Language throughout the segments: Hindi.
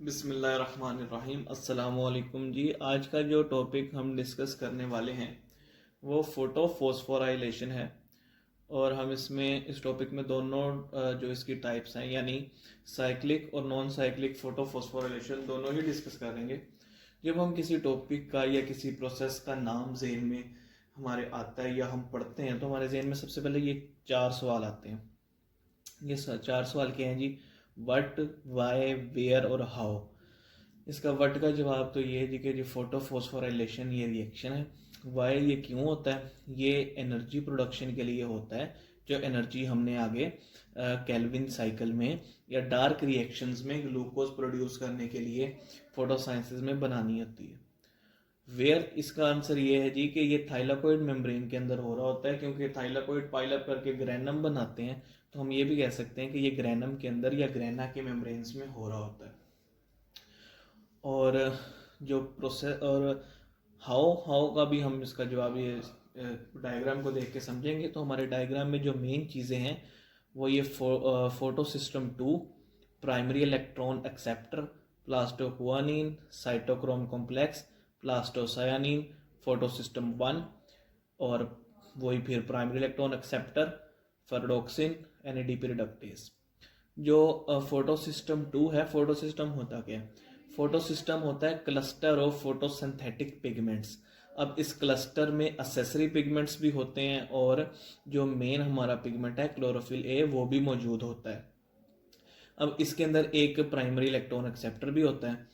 बिस्मिल्लाहिर्रहमानिर्रहीम। अस्सलामुअलैकुम जी। आज का जो टॉपिक हम डिस्कस करने वाले हैं वो फोटो फोस्फोराइलेशन है। और हम इसमें इस टॉपिक में दोनों जो इसकी टाइप्स हैं यानी साइक्लिक और नॉन साइक्लिक फोटो फोस्फोराइलेशन दोनों ही डिस्कस करेंगे। जब हम किसी टॉपिक का या किसी प्रोसेस का नाम ज़हन में हमारे आता है या हम पढ़ते हैं तो हमारे जहन में सबसे पहले ये चार सवाल आते हैं। ये चार सवाल क्या हैं जी? वट, वाई, वेयर और हाउ। इसका वट का जवाब तो ये है जी कि जो फोटो फोस्फोराइलेशन ये रिएक्शन है। वाई ये क्यों होता है? ये एनर्जी प्रोडक्शन के लिए होता है, जो एनर्जी हमने आगे केल्विन साइकिल में या डार्क रिएक्शंस में ग्लूकोज प्रोड्यूस करने के लिए फोटोसाइंसिस में बनानी होती है। वेयर इसका आंसर ये है जी कि ये थाइलाकोइड मेम्ब्रेन के अंदर हो रहा होता है, क्योंकि थाइलाकोइड पाइलअप करके ग्रेनम बनाते हैं, तो हम ये भी कह सकते हैं कि ये ग्रेनम के अंदर या ग्रेना के मेम्ब्रेन्स में हो रहा होता है। और जो प्रोसेस और हाउ का भी हम इसका जवाब ये डायग्राम को देख के समझेंगे। तो हमारे डायग्राम में जो मेन चीज़ें हैं वो ये photo system 2, primary electron acceptor, plastoquinone, cytochrome complex, plastocyanin, photo system 1 और वही फिर primary electron acceptor, ferredoxin, NADP reductase. जो फोटो सिस्टम 2 है, फोटो सिस्टम होता क्या है? फोटो सिस्टम होता है क्लस्टर ऑफ फोटोसिंथेटिक पिगमेंट्स। अब इस क्लस्टर में असेसरी पिगमेंट्स भी होते हैं और जो मेन हमारा पिगमेंट है क्लोरोफिल ए वो भी मौजूद होता है। अब इसके अंदर एक प्राइमरी इलेक्ट्रॉन एक्सेप्टर भी होता है,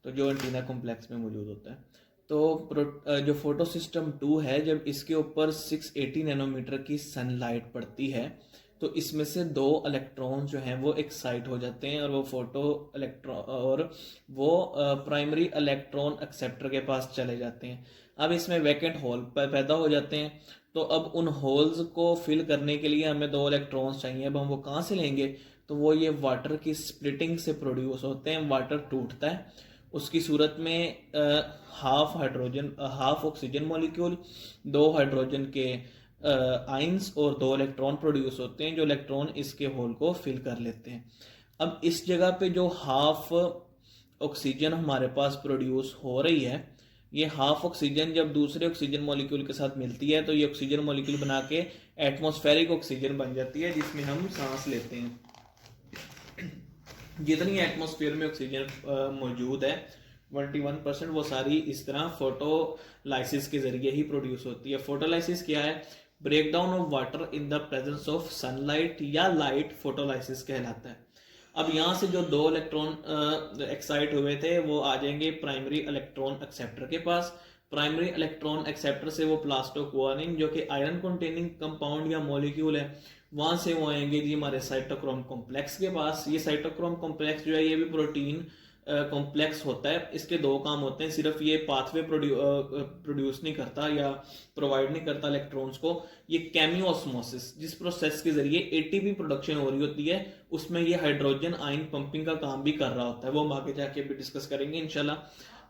तो जो एंटीना कॉम्प्लेक्स में मौजूद होता है। तो जो फोटो सिस्टम 2 है, जब इसके ऊपर 680 नैनोमीटर की सनलाइट पड़ती है तो इसमें से दो इलेक्ट्रॉन जो हैं वो एक्साइट हो जाते हैं और वो फोटो इलेक्ट्रॉन और वो प्राइमरी इलेक्ट्रॉन एक्सेप्टर के पास चले जाते हैं। अब इसमें वैकेंट होल पैदा हो जाते हैं, तो अब उन होल्स को फिल करने के लिए हमें दो इलेक्ट्रॉन्स चाहिए। अब हम वो कहाँ से लेंगे? तो वो ये वाटर की स्प्लिटिंग से प्रोड्यूस होते हैं। वाटर टूटता है, उसकी सूरत में हाफ ऑक्सीजन मॉलिक्यूल, दो हाइड्रोजन के आइंस और दो इलेक्ट्रॉन प्रोड्यूस होते हैं, जो इलेक्ट्रॉन इसके होल को फिल कर लेते हैं। अब इस जगह पे जो हाफ ऑक्सीजन हमारे पास प्रोड्यूस हो रही है, ये हाफ ऑक्सीजन जब दूसरे ऑक्सीजन मॉलिक्यूल के साथ मिलती है तो ये ऑक्सीजन मॉलिक्यूल बना के एटमॉस्फेरिक ऑक्सीजन बन जाती है, जिसमें हम सांस लेते हैं। जितनी एटमॉस्फेयर में ऑक्सीजन मौजूद है 21%, वो सारी इस तरह फोटोलाइसिस के जरिए ही प्रोड्यूस होती है। फोटोलाइसिस क्या है? Breakdown of water in the presence of sunlight या लाइट फोटोलाइसिस कहलाता है। अब यहाँ से जो दो इलेक्ट्रॉन एक्साइट हुए थे वो आ जाएंगे प्राइमरी इलेक्ट्रॉन एक्सेप्टर के पास। प्राइमरी इलेक्ट्रॉन एक्सेप्टर से वो प्लास्टोक्वानिन जो कि आयरन कंटेनिंग कंपाउंड या मॉलिक्यूल है, वहां से वो आएंगे जी हमारे साइटोक्रोम कॉम्प्लेक्स के पास। ये साइटोक्रोम कॉम्प्लेक्स जो है ये भी प्रोटीन कॉम्प्लेक्स होता है। इसके दो काम होते हैं, सिर्फ ये पाथवे प्रोड्यूस नहीं करता या प्रोवाइड नहीं करता इलेक्ट्रॉन्स को, ये केमियोस्मोसिस जिस प्रोसेस के जरिए एटीपी प्रोडक्शन हो रही होती है उसमें ये हाइड्रोजन आयन पंपिंग का काम भी कर रहा होता है, वो हम आगे जाके भी डिस्कस करेंगे इंशाल्लाह।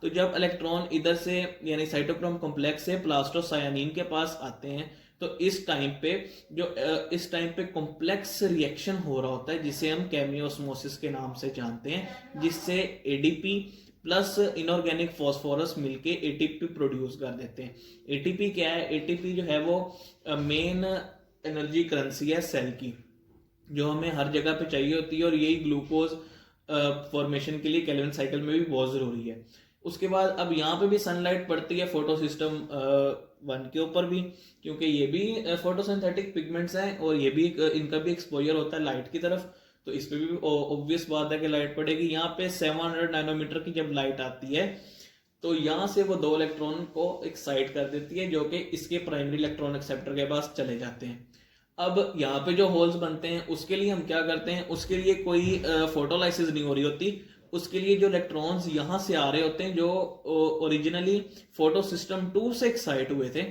तो जब इलेक्ट्रॉन इधर से यानी साइटोक्रोम कॉम्प्लेक्स से प्लास्टोसायानिन के पास आते हैं तो इस टाइम पे कॉम्प्लेक्स रिएक्शन हो रहा होता है जिसे हम केमियोस्मोसिस के नाम से जानते हैं, जिससे एडीपी प्लस इनऑर्गेनिक फॉस्फोरस मिलके एटीपी प्रोड्यूस कर देते हैं। एटीपी क्या है? एटीपी जो है वो मेन एनर्जी करेंसी है सेल की, जो हमें हर जगह पे चाहिए होती है और यही ग्लूकोज फॉर्मेशन के लिए केल्विन साइकिल में भी बहुत जरूरी है। उसके बाद अब यहाँ पे भी सनलाइट पड़ती है फोटो सिस्टम 1 के ऊपर भी, क्योंकि ये भी फोटोसिंथेटिक पिगमेंट्स हैं और ये भी इनका भी एक्सपोजर होता है लाइट की तरफ, तो इस पे भी ऑब्वियस बात है कि लाइट पड़ेगी। यहाँ पे 700 नैनोमीटर की जब लाइट आती है तो यहाँ से वो दो इलेक्ट्रॉन को एक्साइट कर देती है जो कि इसके प्राइमरी इलेक्ट्रॉन एक्सेप्टर के पास चले जाते हैं। अब यहाँ पे जो होल्स बनते हैं उसके लिए हम क्या करते हैं? उसके लिए कोई फोटोलाइसिस नहीं हो रही होती, उसके लिए जो इलेक्ट्रॉन्स यहाँ से आ रहे होते हैं जो ओरिजिनली फोटो सिस्टम 2 से एक्साइट हुए थे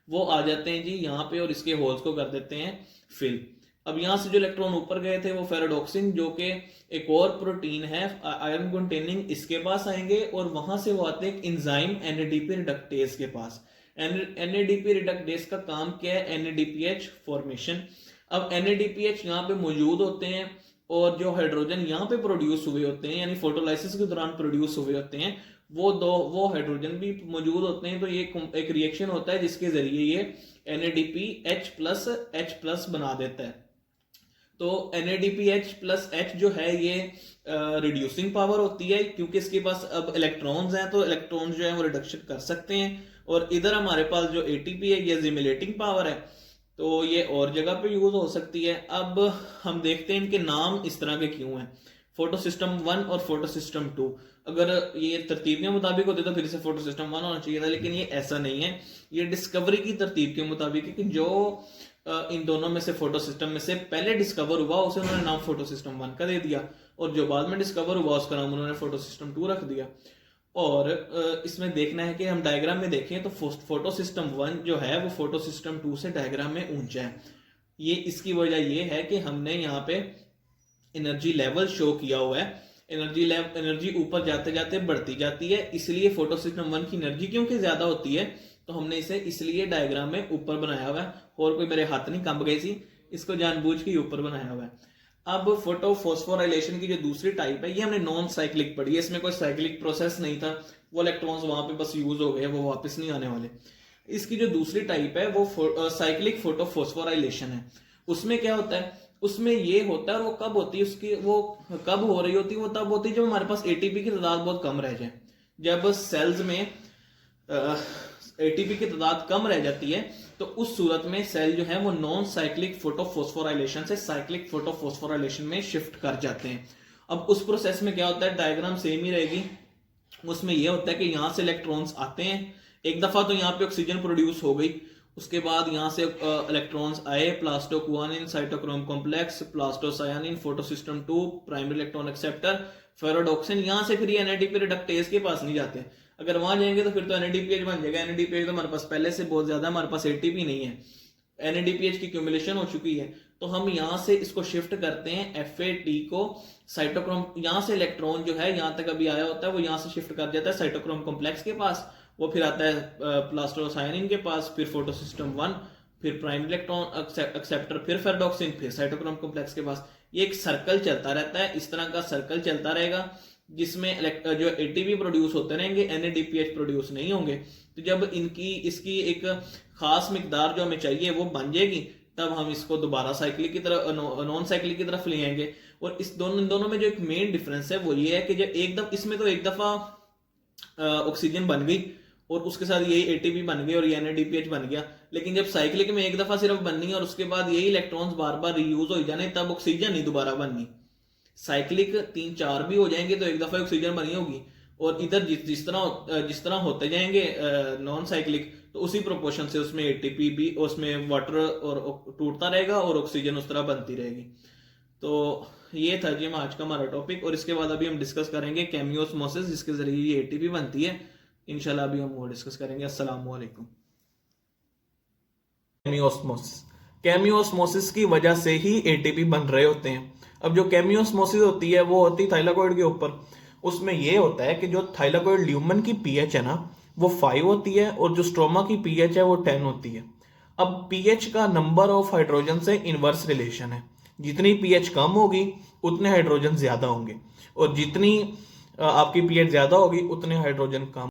वो आ जाते हैं जी यहाँ पे और इसके होल्स को कर देते हैं फिल। अब यहाँ से जो इलेक्ट्रॉन ऊपर गए थे वो फेरोडोक्सिन जो कि एक और प्रोटीन है आयरन कंटेनिंग, इसके पास आएंगे और वहां से वो आते हैं इंजाइम एनएडीपी रिडक्टेज के पास। एनएडीपी रिडक्टेज का काम क्या है? NADPH formation. अब एनएडीपीएच यहाँ पे मौजूद होते हैं और जो हाइड्रोजन यहाँ पे प्रोड्यूस हुए होते हैं, यानी फोटोलाइसिस के दौरान प्रोड्यूस हुए होते हैं, वो हाइड्रोजन भी मौजूद होते हैं। तो ये एक रिएक्शन होता है जिसके जरिए ये NADPH+ बना देता है। तो NADPH+ जो है ये रिड्यूसिंग पावर होती है, क्योंकि इसके पास अब इलेक्ट्रॉन्स हैं, तो इलेक्ट्रॉन्स जो है वो रिडक्शन कर सकते हैं। और इधर हमारे पास जो ATP है ये जिमुलेटिंग पावर है, तो ये और जगह पे यूज हो सकती है। अब हम देखते हैं इनके नाम इस तरह के क्यों हैं, फोटो सिस्टम 1 और फोटो सिस्टम 2। अगर ये तरतीब के मुताबिक होते तो फिर से फोटो सिस्टम 1 होना चाहिए था, लेकिन ये ऐसा नहीं है। ये डिस्कवरी की तरतीब के मुताबिक है कि जो इन दोनों में से फोटो सिस्टम में से पहले डिस्कवर हुआ उसे उन्होंने नाम फोटो सिस्टम 1 का दे दिया, और जो बाद में डिस्कवर हुआ उसका नाम उन्होंने फोटो सिस्टम 2 रख दिया। और इसमें देखना है कि हम डायग्राम में देखें तो फोटो सिस्टम 1 जो है वो फोटो सिस्टम 2 से डायग्राम में ऊंचा है। ये इसकी वजह ये है कि हमने यहाँ पे एनर्जी लेवल शो किया हुआ है। एनर्जी ऊपर जाते जाते बढ़ती जाती है, इसलिए फोटो सिस्टम 1 की एनर्जी क्योंकि ज्यादा होती है, तो हमने इसे इसलिए डायग्राम में ऊपर बनाया हुआ है। और कोई मेरे हाथ नहीं कंब गई सी, इसको जानबूझ के ऊपर बनाया हुआ है। अब फोटो फोस्फोराइलेशन की जो दूसरी टाइप है ये हमने नॉन साइक्लिक पढ़ी है। इसमें कोई साइक्लिक प्रोसेस नहीं था, वो इलेक्ट्रॉन्स वहां पे बस यूज हो गए, वो वापस नहीं आने वाले। इसकी जो दूसरी टाइप है वो साइक्लिक फोटो फोस्फोराइलेशन है। उसमें क्या होता है, उसमें ये होता है, और वो कब होती है, उसकी वो कब हो रही होती है, वो तब होती है जब हमारे पास ATP की तादाद बहुत कम रह जाए। जब सेल्स में ATP की तादाद कम रह जाती है तो उस सूरत में सेल जो है वो नॉन साइक्लिक फोटोफोस्फोराइलेशन से साइक्लिक फोटोफोस्फोराइलेशन में शिफ्ट कर जाते हैं। अब उस प्रोसेस में क्या होता है, डायग्राम सेम ही रहेगी। उसमें यह होता है कि यहां से इलेक्ट्रॉन्स आते हैं, एक दफा तो यहाँ पे ऑक्सीजन प्रोड्यूस हो गई, उसके बाद यहां से इलेक्ट्रॉन्स आए, plastoquinone, cytochrome complex, plastocyanin, photosystem 2, primary electron acceptor, ferredoxin. यहां से फिर ये NADP रिडक्टेज के पास नहीं जाते। अगर वहां जाएंगे तो फिर तो NADPH बन जाएगा। NADPH तो हमारे पास पहले से बहुत ज्यादा, हमारे पास ATP नहीं है, NADPH की क्यूमुलेशन हो चुकी है। तो हम यहां से इसको शिफ्ट करते हैं FAT को साइटोक्रोम, यहां से इलेक्ट्रॉन जो है यहां तक अभी आया होता है वो यहां से शिफ्ट कर जाता है साइटोक्रोम कॉम्प्लेक्स के पास, वो फिर आता है प्लास्टोसायानिन के पास, फिर फोटोसिस्टम 1, फिर प्राइमरी इलेक्ट्रॉन एक्सेप्टर, फिर फेरोडॉक्सिन, फिर साइटोक्रोम कॉम्प्लेक्स के पास। ये एक सर्कल चलता रहता है, इस तरह का सर्कल चलता रहेगा जिसमें जो ATP प्रोड्यूस होते रहेंगे, NADPH प्रोड्यूस नहीं होंगे। तो जब इसकी एक खास मिकदार जो हमें चाहिए वो बन जाएगी, तब हम इसको दोबारा साइक्लिक की तरफ, नॉन साइक्लिक की तरफ ले आएंगे। और इस दोनों में जो एक मेन डिफरेंस है वो ये है कि जब इसमें तो एक दफा ऑक्सीजन बन गई और उसके साथ यही ATP बन गई और ये NADPH बन गया, लेकिन जब साइक्लिक में एक दफा सिर्फ बननी है और उसके बाद यही इलेक्ट्रॉन्स बार बार रीयूज हो जाने, तब ऑक्सीजन नहीं दोबारा बननी। साइक्लिक 3-4 भी हो जाएंगे तो एक दफा ऑक्सीजन बनी होगी, और इधर जिस तरह होते जाएंगे नॉन साइक्लिक, तो उसी प्रोपोर्शन से उसमें ATP भी, उसमें वाटर और टूटता रहेगा और ऑक्सीजन उस तरह बनती रहेगी। तो ये था जी आज का हमारा टॉपिक। और इसके बाद अभी हम डिस्कस करेंगे केमियोस्मोसिस, जिसके जरिए ये ATP बनती है। इंशाल्लाह अभी हम वो डिस्कस करेंगे। अस्सलाम वालेकुम। केमियोस्मोसिस की वजह से ही ATP बन रहे होते हैं। अब जो केमियोस्मोसिस होती है वो होती है थाइलाकोइड के ऊपर। उसमें यह होता है कि जो थाइलाकोइड ल्यूमन की pH है ना वो 5 होती है, और जो स्ट्रोमा की pH है वो 10 होती है। अब pH का नंबर ऑफ हाइड्रोजन से इनवर्स रिलेशन है, जितनी pH कम होगी उतने हाइड्रोजन ज्यादा होंगे, और जितनी आपकी pH ज्यादा होगी उतने हाइड्रोजन कम।